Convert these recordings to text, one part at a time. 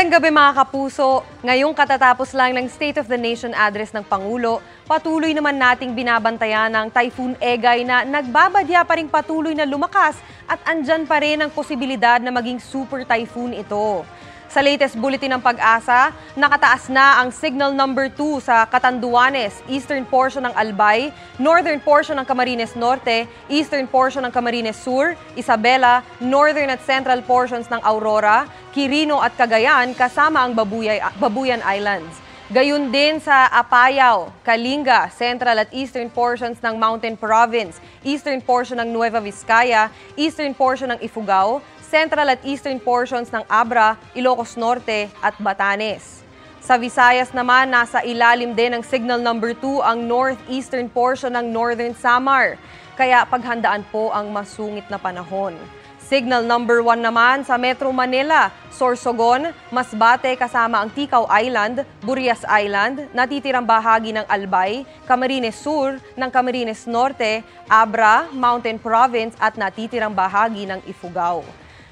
Magandang gabi mga kapuso. Ngayong katatapos lang ng State of the Nation address ng Pangulo, patuloy naman nating binabantayan ng Typhoon Egay na nagbabadya pa ring patuloy na lumakas at andyan pa rin ang posibilidad na maging super typhoon ito. Sa latest bulletin ng Pag-asa, nakataas na ang signal number 2 sa Catanduanes, eastern portion ng Albay, northern portion ng Camarines Norte, eastern portion ng Camarines Sur, Isabela, northern at central portions ng Aurora, Quirino at Cagayan kasama ang Babuyan Islands. Gayun din sa Apayao, Kalinga, central at eastern portions ng Mountain Province, eastern portion ng Nueva Vizcaya, eastern portion ng Ifugao, central at eastern portions ng Abra, Ilocos Norte at Batanes. Sa Visayas naman, nasa ilalim din ng signal number 2 ang northeastern portion ng Northern Samar, kaya paghandaan po ang masungit na panahon. Signal number 1 naman sa Metro Manila, Sorsogon, Masbate kasama ang Ticao Island, Burias Island, natitirang bahagi ng Albay, Camarines Sur ng Camarines Norte, Abra, Mountain Province at natitirang bahagi ng Ifugao.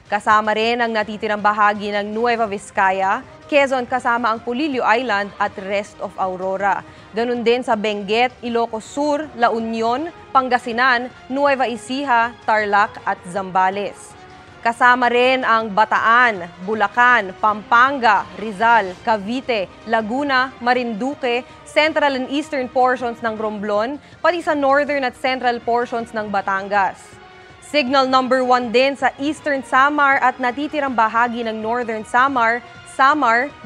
Kasama rin ang natitirang bahagi ng Nueva Vizcaya, Quezon kasama ang Polillo Island at rest of Aurora. Ganun din sa Benguet, Ilocos Sur, La Union, Pangasinan, Nueva Ecija, Tarlac at Zambales. Kasama rin ang Bataan, Bulacan, Pampanga, Rizal, Cavite, Laguna, Marinduque, central and eastern portions ng Romblon, pati sa northern at central portions ng Batangas. Signal number 1 din sa Eastern Samar at natitirang bahagi ng Northern Samar,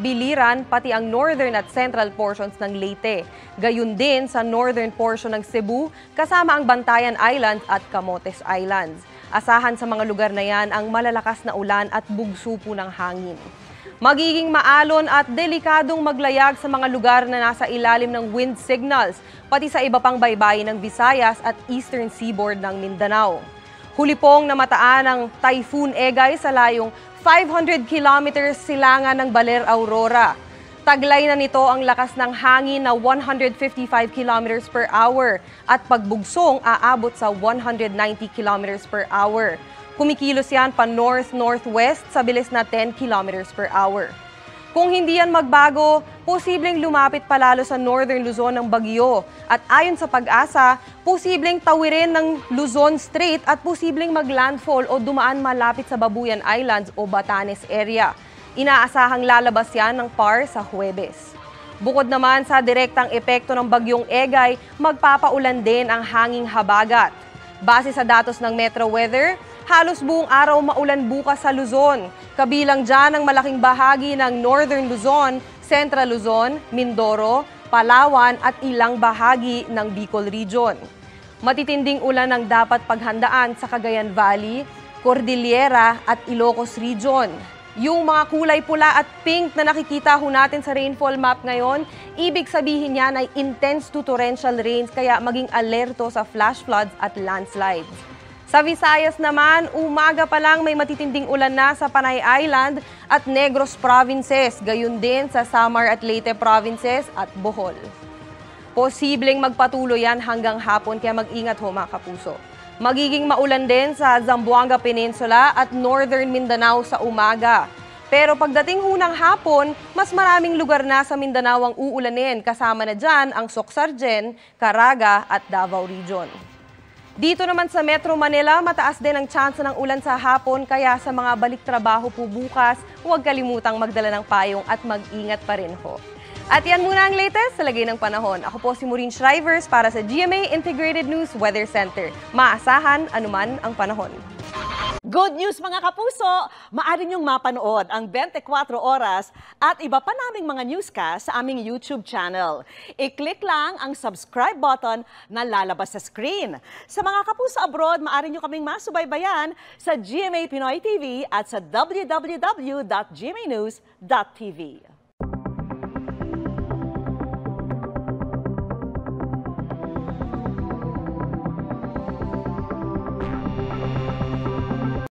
Biliran, pati ang northern at central portions ng Leyte. Gayun din sa northern portion ng Cebu, kasama ang Bantayan Islands at Camotes Islands. Asahan sa mga lugar na yan ang malalakas na ulan at bugso po ng hangin. Magiging maalon at delikadong maglayag sa mga lugar na nasa ilalim ng wind signals, pati sa iba pang baybayin ng Visayas at eastern seaboard ng Mindanao. Huli pong namataan ang Typhoon Egay sa layong 500 kilometers silangan ng Baler, Aurora. Taglay na nito ang lakas ng hangin na 155 kilometers per hour at pagbugsong aabot sa 190 kilometers per hour. Kumikilos yan pa north-northwest sa bilis na 10 kilometers per hour. Kung hindi yan magbago, posibleng lumapit palalo sa northern Luzon ng bagyo. At ayon sa Pag-asa, posibleng tawirin ng Luzon Strait at posibleng maglandfall o dumaan malapit sa Babuyan Islands o Batanes area. Inaasahang lalabas yan ng PAR sa Huwebes. Bukod naman sa direktang epekto ng bagyong Egay, magpapaulan din ang hanging habagat. Base sa datos ng Metro Weather, halos buong araw maulan bukas sa Luzon. Kabilang dyan ang malaking bahagi ng Northern Luzon, Central Luzon, Mindoro, Palawan at ilang bahagi ng Bicol Region. Matitinding ulan ang dapat paghandaan sa Cagayan Valley, Cordillera at Ilocos Region. Yung mga kulay pula at pink na nakikita ho natin sa rainfall map ngayon, ibig sabihin yan ay intense to torrential rains kaya maging alerto sa flash floods at landslides. Sa Visayas naman, umaga pa lang may matitinding ulan na sa Panay Island at Negros Provinces, gayon din sa Samar at Leyte Provinces at Bohol. Posibleng magpatuloy yan hanggang hapon kaya mag-ingat ho mga kapuso. Magiging maulan din sa Zamboanga Peninsula at Northern Mindanao sa umaga. Pero pagdating ho ng hapon, mas maraming lugar na sa Mindanao ang uulanin, kasama na dyan ang Socsargen, Caraga at Davao Region. Dito naman sa Metro Manila, mataas din ang tsansa ng ulan sa hapon kaya sa mga balik trabaho po bukas, huwag kalimutang magdala ng payong at mag-ingat pa rin ho. At yan muna ang latest sa lagay ng panahon. Ako po si Maureen Shrivers para sa GMA Integrated News Weather Center. Maasahan anuman ang panahon. Good news mga kapuso! Maaari niyong mapanood ang 24 oras at iba pa naming mga newscast sa aming YouTube channel. I-click lang ang subscribe button na lalabas sa screen. Sa mga kapuso abroad, maaari niyo kaming masubaybayan sa GMA Pinoy TV at sa www.gmanews.tv.